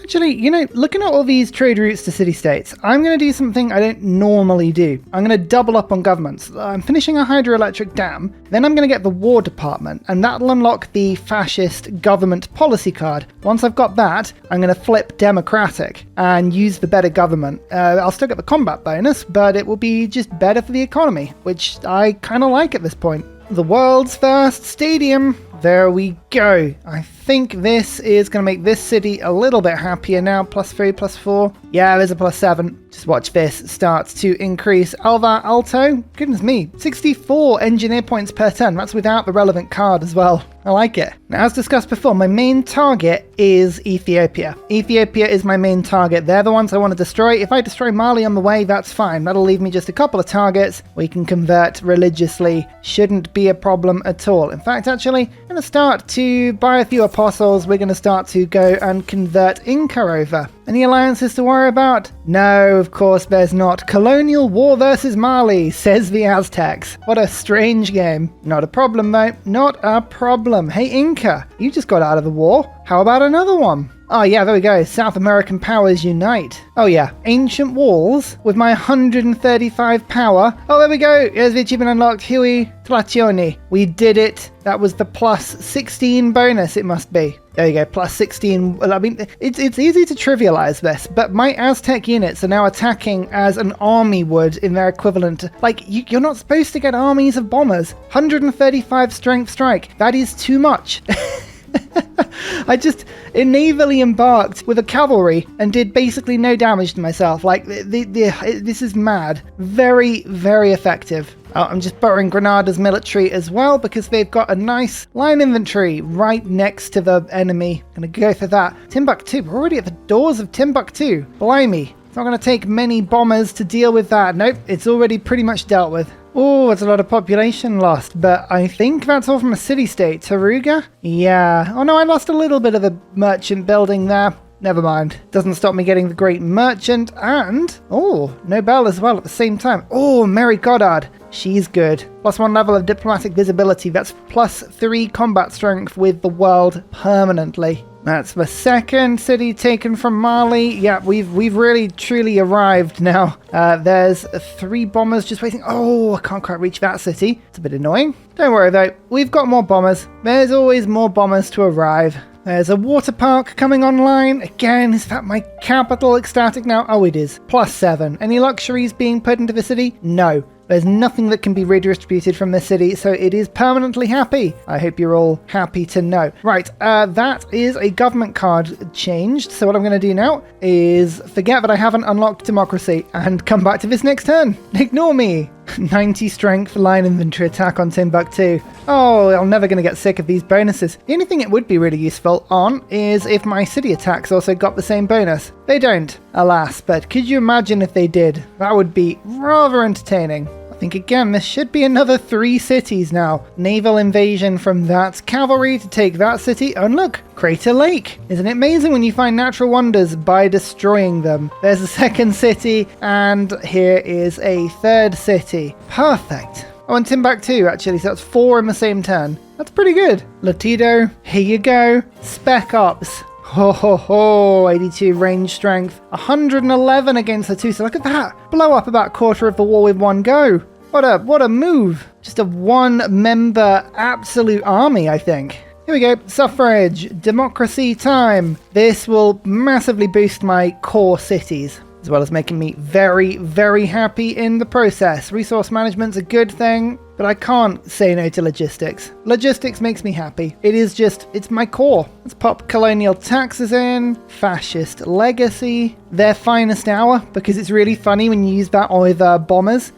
Actually, you know, looking at all these trade routes to city-states, I'm going to do something I don't normally do. I'm going to double up on governments. I'm finishing a hydroelectric dam, then I'm going to get the War Department, and that'll unlock the fascist government policy card. Once I've got that, I'm going to flip democratic and use the better government. I'll still get the combat bonus, but it will be just better for the economy, which I kind of like at this point. The world's first stadium. There we go. I think this is going to make this city a little bit happier now. +3, +4. Yeah, there's a +7. Just watch this start to increase. Alvar Alto. Goodness me. 64 engineer points per turn. That's without the relevant card as well. I like it. Now, as discussed before, my main target is Ethiopia. Ethiopia is my main target. They're the ones I want to destroy. If I destroy Mali on the way, that's fine. That'll leave me just a couple of targets we can convert religiously. Shouldn't be a problem at all. In fact, actually, I'm going to start to buy a few apostles. We're going to start to go and convert Inca over. Any alliances to worry about? No, of course there's not. Colonial war versus Mali, says the Aztecs. What a strange game. Not a problem though. Not a problem. Hey Inca, you just got out of the war. How about another one? Oh yeah, there we go. South American powers unite. Oh yeah, ancient walls with my 135 power. Oh, there we go. Here's the achievement unlocked. Hui Tlationi. We did it. That was the +16 bonus, it must be. There you go, +16. Well, I mean, it's easy to trivialize this, but my Aztec units are now attacking as an army would in their equivalent. Like, you're not supposed to get armies of bombers. 135 strength strike. That is too much. I just naively embarked with a cavalry and did basically no damage to myself. Like, this is mad. Very, very effective. I'm just borrowing Granada's military as well because they've got a nice line inventory right next to the enemy. Gonna go for that. Timbuktu, we're already at the doors of Timbuktu. Blimey. It's not going to take many bombers to deal with that. Nope, it's already pretty much dealt with. Oh, it's a lot of population lost, but I think that's all from a city-state. Taruga? Yeah. Oh no, I lost a little bit of the merchant building there. Never mind. Doesn't stop me getting the Great Merchant and... Oh, Nobel as well at the same time. Oh, Mary Goddard. She's good. +1 level of diplomatic visibility. That's +3 combat strength with the world permanently. That's the second city taken from Mali. Yeah, we've really truly arrived now. There's 3 bombers just waiting. Oh, I can't quite reach that city. It's a bit annoying. Don't worry though. We've got more bombers. There's always more bombers to arrive. There's a water park coming online. Again, is that my capital ecstatic now? Oh, it is. +7. Any luxuries being put into the city? No. There's nothing that can be redistributed from this city, so it is permanently happy. I hope you're all happy to know. Right, that is a government card changed. So what I'm going to do now is forget that I haven't unlocked democracy and come back to this next turn. Ignore me. 90 strength line inventory attack on Timbuktu. Oh, I'm never going to get sick of these bonuses. The only thing it would be really useful on is if my city attacks also got the same bonus. They don't, alas, but could you imagine if they did? That would be rather entertaining. I think again, this should be another 3 cities now. Naval invasion from that cavalry to take that city. Oh, and look, Crater Lake. Isn't it amazing when you find natural wonders by destroying them? There's a second city, and here is a third city. Perfect. Oh, and Timbuktu, actually, so that's 4 in the same turn. That's pretty good. Latido, here you go. Spec Ops. Ho ho ho, 82 range strength, 111 against the 2, so look at that. Blow up about a quarter of the wall with one go. What a move. Just a 1-member absolute army, I think. Here we go, suffrage, democracy time. This will massively boost my core cities, as well as making me very, very happy in the process. Resource management's a good thing, but I can't say no to logistics. Logistics makes me happy. It's my core. Let's pop colonial taxes in, fascist legacy, their finest hour, because it's really funny when you use that with bombers.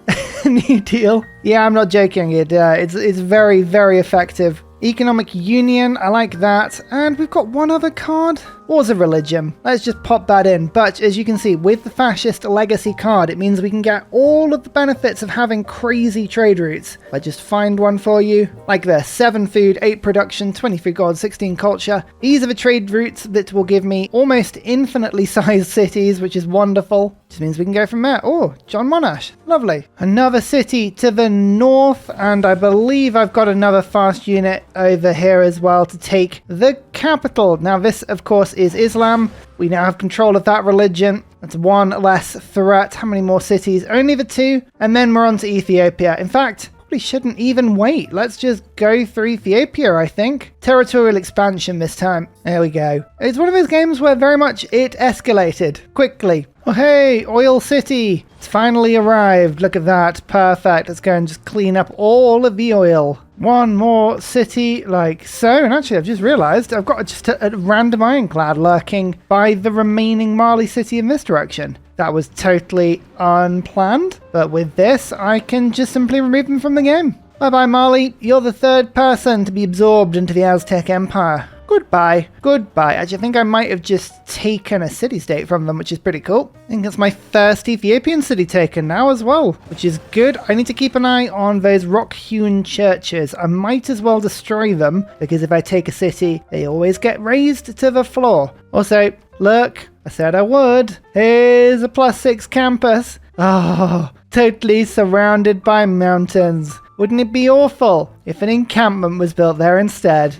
New Deal. Yeah, I'm not joking. It's very, very effective. Economic Union, I like that. And we've got one other card. Wars of Religion. Let's just pop that in. But as you can see, with the Fascist Legacy card, it means we can get all of the benefits of having crazy trade routes. I just find one for you. Like this. 7 food, 8 production, 23 gold, 16 culture. These are the trade routes that will give me almost infinitely sized cities, which is wonderful. Just means we can go from there. Oh, John Monash. Lovely. Another city to the north. And I believe I've got another fast unit over here as well to take the capital. Now this, of course, is Islam. We now have control of that religion. That's 1 less threat. How many more cities? Only the 2. And then we're on to Ethiopia. In fact, probably shouldn't even wait. Let's just go through Ethiopia, I think. Territorial expansion this time. There we go. It's one of those games where very much it escalated quickly. Oh hey, Oil City. It's finally arrived. Look at that. Perfect. Let's go and just clean up all of the oil. 1 more city like so. And actually, I've just realized I've got just a random ironclad lurking by the remaining Mali city in this direction. That was totally unplanned. But with this, I can just simply remove them from the game. Bye-bye, Mali. You're the 3rd person to be absorbed into the Aztec Empire. Goodbye. Goodbye. Actually, I think I might have just taken a city-state from them, which is pretty cool. I think that's my first Ethiopian city taken now as well, which is good. I need to keep an eye on those rock-hewn churches. I might as well destroy them, because if I take a city, they always get razed to the floor. Also, look, I said I would. Here's a +6 campus. Oh, totally surrounded by mountains. Wouldn't it be awful if an encampment was built there instead?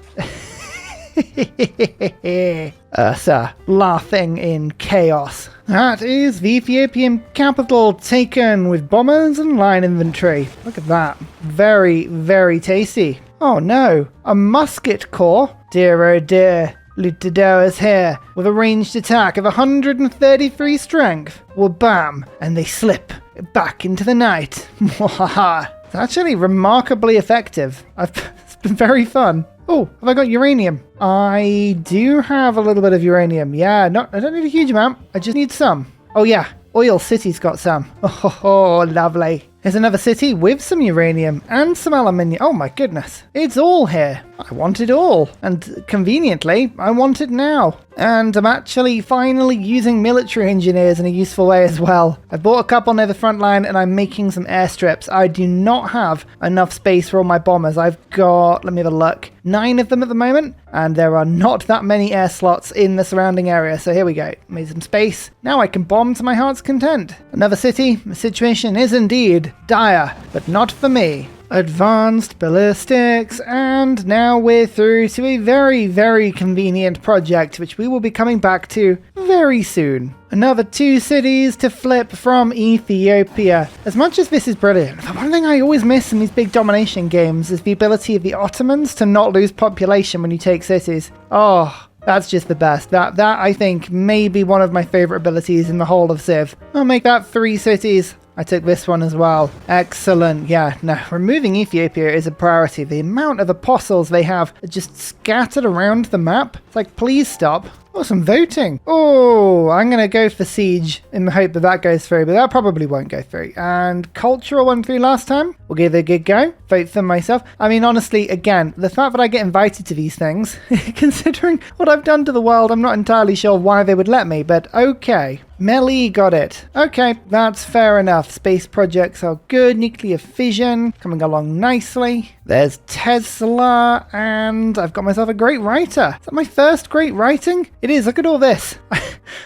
Ursa, laughing in chaos. That is the Ethiopian capital taken with bombers and line inventory. Look at that. Very, very tasty. Oh no, a musket corps? Dear oh dear. Lutador is here with a ranged attack of 133 strength. Well, bam, and they slip back into the night. It's actually remarkably effective. It's been very fun. Oh, have I got uranium? I do have a little bit of uranium. Yeah, I don't need a huge amount. I just need some. Oh yeah, Oil City's got some. Oh, lovely. Here's another city with some uranium and some aluminium. Oh my goodness. It's all here. I want it all. And conveniently, I want it now. And I'm actually finally using military engineers in a useful way as well. I bought a couple near the front line and I'm making some airstrips. I do not have enough space for all my bombers. I've got, let me have a look, 9 of them at the moment. And there are not that many air slots in the surrounding area. So here we go. Made some space. Now I can bomb to my heart's content. Another city. The situation is indeed dire, but not for me. Advanced ballistics, and now we're through to a very, very convenient project which we will be coming back to very soon. Another 2 cities to flip from Ethiopia. As much as this is brilliant, the one thing I always miss in these big domination games is the ability of the Ottomans to not lose population when you take cities. Oh, that's just the best. That I think may be one of my favorite abilities in the whole of Civ. I'll make that 3 cities. I took this one as well. Excellent. Yeah, no, removing Ethiopia is a priority. The amount of apostles they have are just scattered around the map. It's like, please stop. Oh, some voting. Oh, I'm going to go for siege in the hope that that goes through, but that probably won't go through. And cultural went through last time. We'll give it a good go. Vote for myself. I mean, honestly, again, the fact that I get invited to these things, considering what I've done to the world, I'm not entirely sure why they would let me, but okay. Melee got it. Okay, that's fair enough. Space projects are good. Nuclear fission coming along nicely. There's Tesla, and I've got myself a great writer. Is that my first great writing? It is. Look at all this. I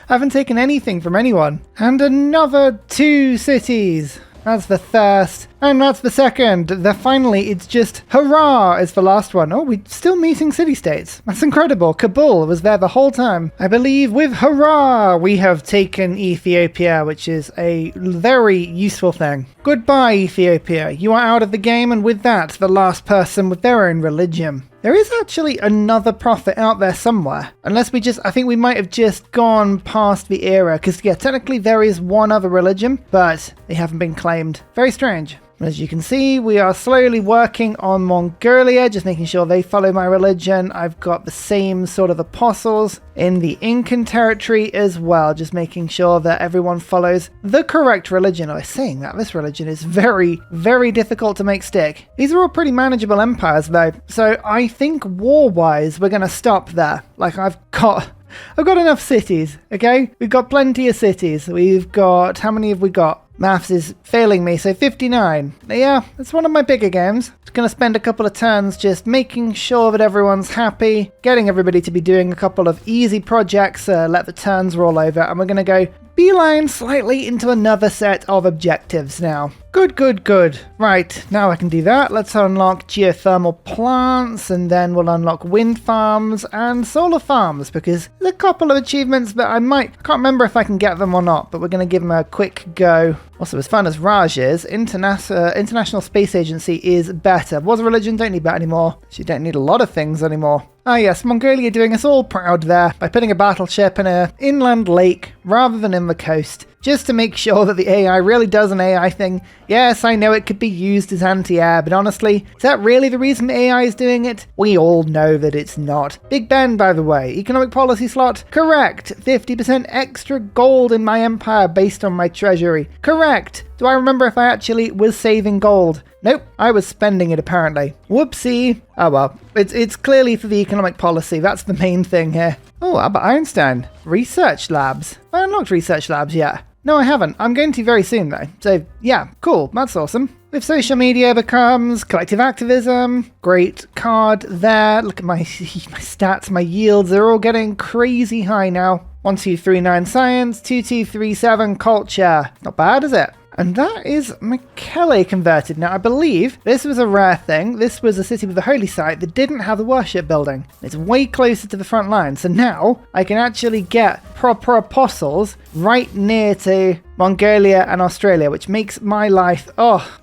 haven't taken anything from anyone. And another 2 cities. That's the first. And that's the second. Finally, it's just hurrah is the last one. Oh, we're still meeting city-states. That's incredible. Kabul was there the whole time. I believe with hurrah, we have taken Ethiopia, which is a very useful thing. Goodbye, Ethiopia. You are out of the game, and with that, the last person with their own religion. There is actually another prophet out there somewhere. Unless I think we might have just gone past the era. Because, yeah, technically there is one other religion, but they haven't been claimed. Very strange. As you can see, we are slowly working on Mongolia, just making sure they follow my religion. I've got the same sort of apostles in the Incan territory as well, just making sure that everyone follows the correct religion. I was saying that this religion is very, very difficult to make stick. These are all pretty manageable empires though, so I think war-wise we're going to stop there. Like I've got enough cities, okay? We've got plenty of cities. We've got, how many have we got? Maths is failing me, so 59. Yeah, it's one of my bigger games. Just gonna spend a couple of turns just making sure that everyone's happy, getting everybody to be doing a couple of easy projects, let the turns roll over, and we're gonna go beeline slightly into another set of objectives now. Good. Right, now I can do that. Let's unlock geothermal plants, and then we'll unlock wind farms and solar farms, because there's a couple of achievements that I can't remember if I can get them or not, but we're going to give them a quick go. Also, as fun as Raj is, International Space Agency is better. Was a religion, don't need that anymore. So you don't need a lot of things anymore. Ah yes, Mongolia doing us all proud there by putting a battleship in an inland lake rather than in the coast, just to make sure that the AI really does an AI thing. Yes, I know it could be used as anti-air, but honestly, is that really the reason AI is doing it? We all know that it's not. Big Ben, by the way, economic policy slot, correct. 50% extra gold in my empire based on my treasury, correct. Do I remember if I actually was saving gold? Nope, I was spending it apparently. Whoopsie. Oh well, it's clearly for the economic policy, that's the main thing here. Oh, Albert Einstein. Research labs. I unlocked research labs yet. No, I haven't. I'm going to very soon though. So yeah, cool, that's awesome. If social media becomes collective activism, great card there. Look at my stats, my yields, they're all getting crazy high now. 1239 science, 2237 culture. Not bad, is it? And that is Mekele converted. Now, I believe this was a rare thing. This was a city with a holy site that didn't have a worship building. It's way closer to the front line. So now I can actually get proper apostles right near to Mongolia and Australia, which makes my life,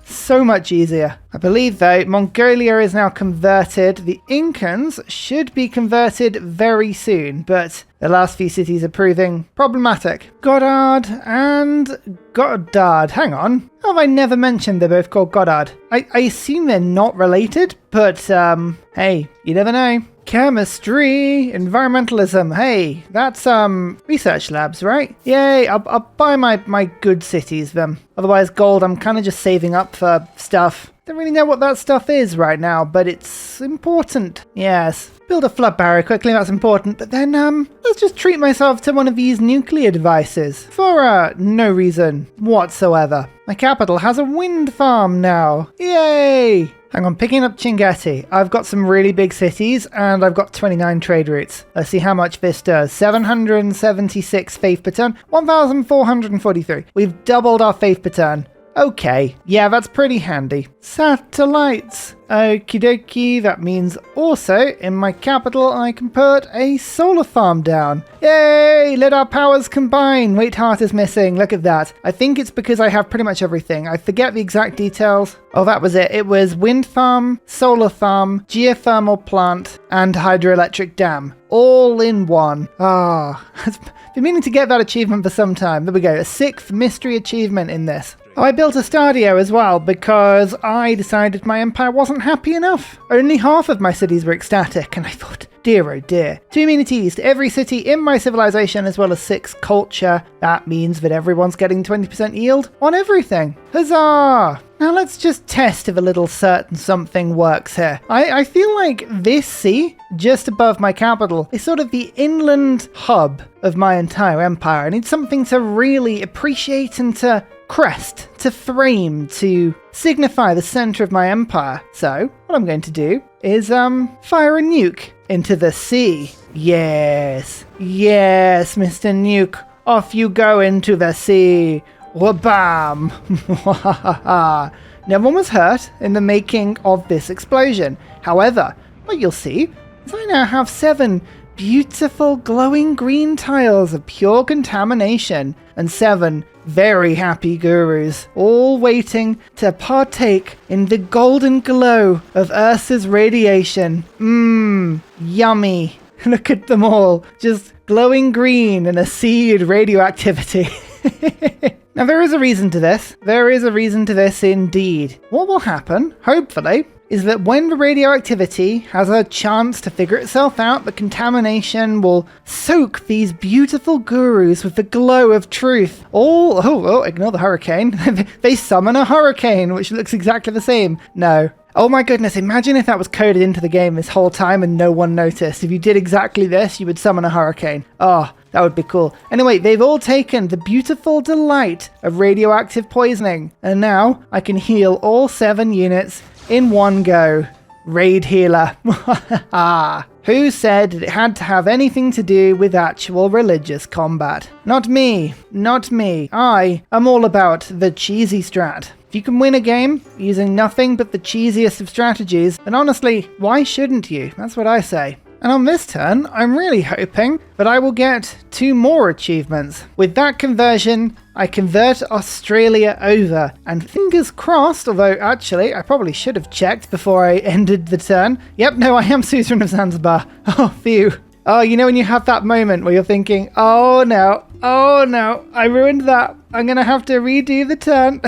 so much easier. I believe, though, Mongolia is now converted. The Incans should be converted very soon, but the last few cities are proving problematic. Goddard and Goddard. Hang on. How have I never mentioned they're both called Goddard? I assume they're not related, but hey, you never know. chemistry, environmentalism. Hey, that's research labs, right? Yay, I'll buy my good cities then. Otherwise, gold, I'm kind of just saving up for stuff. Don't really know what that stuff is right now, but it's important. Yes. Build a flood barrier quickly, that's important. But then, let's just treat myself to one of these nuclear devices. For, no reason whatsoever. My capital has a wind farm now. Yay! Hang on, picking up Chinguetti. I've got some really big cities, and I've got 29 trade routes. Let's see how much this does. 776 faith per turn, 1,443. We've doubled our faith per turn. Okay, yeah, that's pretty handy. Satellites. Okie dokie, that means also in my capital I can put a solar farm down. Yay, let our powers combine. Wait, heart is missing, look at that. I think it's because I have pretty much everything. I forget the exact details. Oh, that was it. It was wind farm, solar farm, geothermal plant, and hydroelectric dam. All in one. Ah, I've been meaning to get that achievement for some time. There we go, a 6th mystery achievement in this. Oh, I built a stadio as well because I decided my empire wasn't happy enough. Only half of my cities were ecstatic, and I thought, dear oh dear. 2 amenities to every city in my civilization as well as 6 culture. That means that everyone's getting 20% yield on everything. Huzzah! Now let's just test if a little certain something works here. I feel like this sea, just above my capital, is sort of the inland hub of my entire empire. I need something to really appreciate and to crest, to frame, to signify the center of my empire. So, what I'm going to do is, fire a nuke into the sea. Yes, yes, Mr. Nuke, off you go into the sea. Wabam! No one was hurt in the making of this explosion. However, what you'll see is I now have 7 beautiful glowing green tiles of pure contamination and 7 very happy gurus, all waiting to partake in the golden glow of Ursa's radiation. Yummy. Look at them all, just glowing green in a sea of radioactivity. Now there is a reason to this. There is a reason to this indeed. What will happen, hopefully, is that when the radioactivity has a chance to figure itself out, the contamination will soak these beautiful gurus with the glow of truth. Oh, ignore the hurricane. They summon a hurricane, which looks exactly the same. No. Oh my goodness, imagine if that was coded into the game this whole time and no one noticed. If you did exactly this, you would summon a hurricane. Oh, that would be cool. Anyway, they've all taken the beautiful delight of radioactive poisoning. And now I can heal all 7 units in one go. Raid healer. Who said it had to have anything to do with actual religious combat? Not me. Not me. I am all about the cheesy strat. If you can win a game using nothing but the cheesiest of strategies, then honestly, why shouldn't you? That's what I say. And on this turn, I'm really hoping that I will get 2 more achievements. With that conversion, I convert Australia over. And fingers crossed, although actually, I probably should have checked before I ended the turn. Yep, no, I am suzerain of Zanzibar. Oh, phew. Oh, you know when you have that moment where you're thinking, oh no, I ruined that. I'm going to have to redo the turn.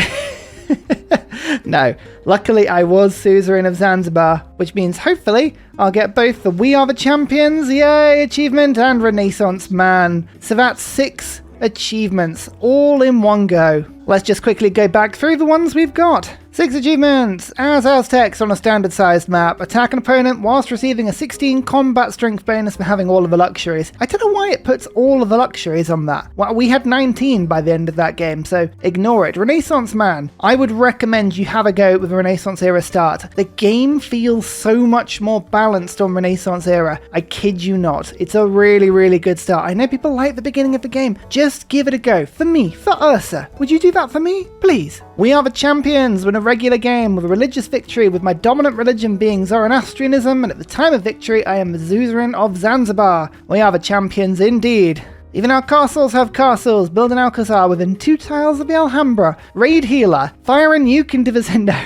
No, luckily I was suzerain of Zanzibar, which means hopefully I'll get both the We Are the Champions, yay, achievement and Renaissance Man. So that's 6 achievements all in one go. Let's just quickly go back through the ones we've got. 6 achievements. As Aztecs on a standard sized map, attack an opponent whilst receiving a 16 combat strength bonus for having all of the luxuries. I don't know why it puts all of the luxuries on that. Well, we had 19 by the end of that game, so ignore it. Renaissance Man. I would recommend you have a go with a Renaissance era start. The game feels so much more balanced on Renaissance era. I kid you not. It's a really, really good start. I know people like the beginning of the game. Just give it a go. For me, for Ursa. Would you do that for me? Please. We Are the Champions win a regular game with a religious victory, with my dominant religion being Zoroastrianism, and at the time of victory I am the suzerain of Zanzibar. We are the champions indeed. Even our castles have castles. Build an Alcazar within 2 tiles of the Alhambra. Raid healer. Fire a nuke into Vizindo.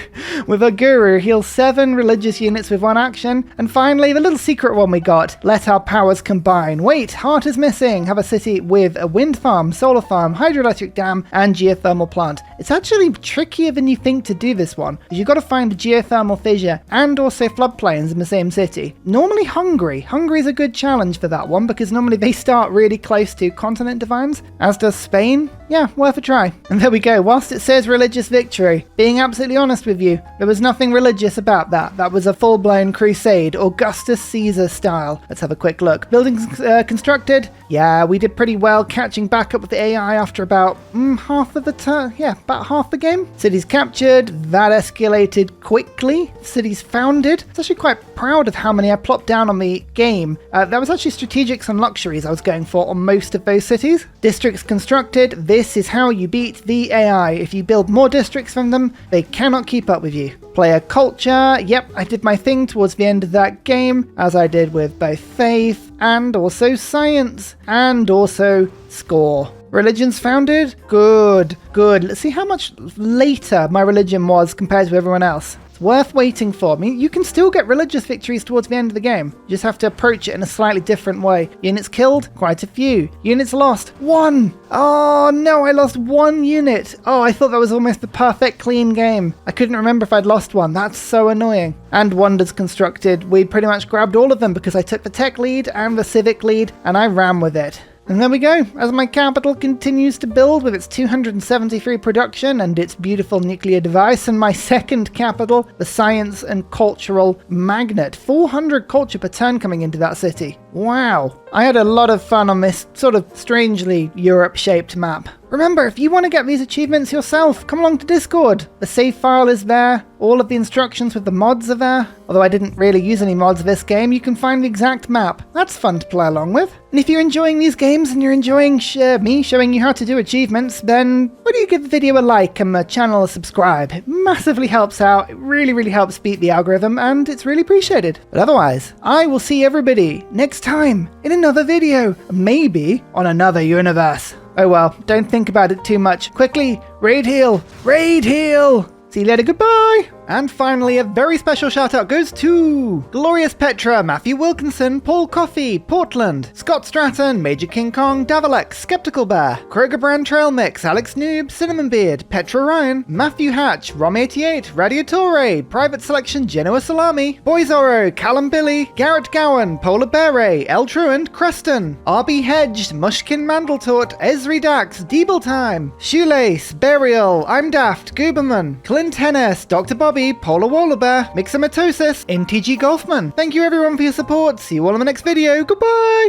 With a guru, heal 7 religious units with 1 action. And finally, the little secret one we got. Let our powers combine. Wait, heart is missing. Have a city with a wind farm, solar farm, hydroelectric dam, and geothermal plant. It's actually trickier than you think to do this one, because you've got to find a geothermal fissure and also floodplains in the same city. Normally Hungary. Hungary's a good challenge for that one, because normally they start really close to continent divines, as does Spain. Yeah, worth a try. And there we go. Whilst it says religious victory, being absolutely honest with you, there was nothing religious about that. That was a full-blown crusade, Augustus Caesar style. Let's have a quick look. Buildings constructed. Yeah, we did pretty well catching back up with the AI after about half of the turn. Yeah, about half the game. Cities captured. That escalated quickly. Cities founded. I was actually quite proud of how many I plopped down on the game. There was actually strategics and luxuries I was going for on most of those cities. Districts constructed. This is how you beat the AI. If you build more districts from them, they cannot keep up with you. Player culture. Yep, I did my thing towards the end of that game, as I did with both faith and also science, and also score. Religions founded? Good, good. Let's see how much later my religion was compared to everyone else. Worth waiting for. I mean, you can still get religious victories towards the end of the game. You just have to approach it in a slightly different way. Units killed? Quite a few. Units lost? 1! Oh no, I lost 1 unit. Oh, I thought that was almost the perfect clean game. I couldn't remember if I'd lost one. That's so annoying. And wonders constructed. We pretty much grabbed all of them because I took the tech lead and the civic lead, and I ran with it. And there we go, as my capital continues to build with its 273 production and its beautiful nuclear device, and my second capital, the science and cultural magnet. 400 culture per turn coming into that city. Wow. I had a lot of fun on this sort of strangely Europe-shaped map. Remember, if you want to get these achievements yourself, come along to Discord. The save file is there, all of the instructions with the mods are there. Although I didn't really use any mods this game, you can find the exact map. That's fun to play along with. And if you're enjoying these games and you're enjoying me showing you how to do achievements, then why don't you give the video a like and the channel a subscribe? It massively helps out, it really, really helps beat the algorithm, and it's really appreciated. But otherwise, I will see everybody next time in another video, maybe on another universe. Oh well, don't think about it too much. Quickly, raid heal! Raid heal! See you later, goodbye! And finally, a very special shout out goes to Glorious Petra, Matthew Wilkinson, Paul Coffey, Portland, Scott Stratton, Major King Kong, Davalex, Skeptical Bear, Kroger Brand Trail Mix, Alex Noob, Cinnamon Beard, Petra Ryan, Matthew Hatch, Rom88, Radiatore, Private Selection, Genoa Salami, Boyzoro, Callum Billy, Garrett Gowan, Polar Beret, El Truant, Creston, RB Hedged, Mushkin Mandletort, Esri Dax, Deeble Time, Shoelace, Burial, I'm Daft, Gooberman, Clint Hennis, Dr. Bobby, Polar Wallabear, Mixomatosis, NTG Golfman. Thank you everyone for your support. See you all in the next video. Goodbye!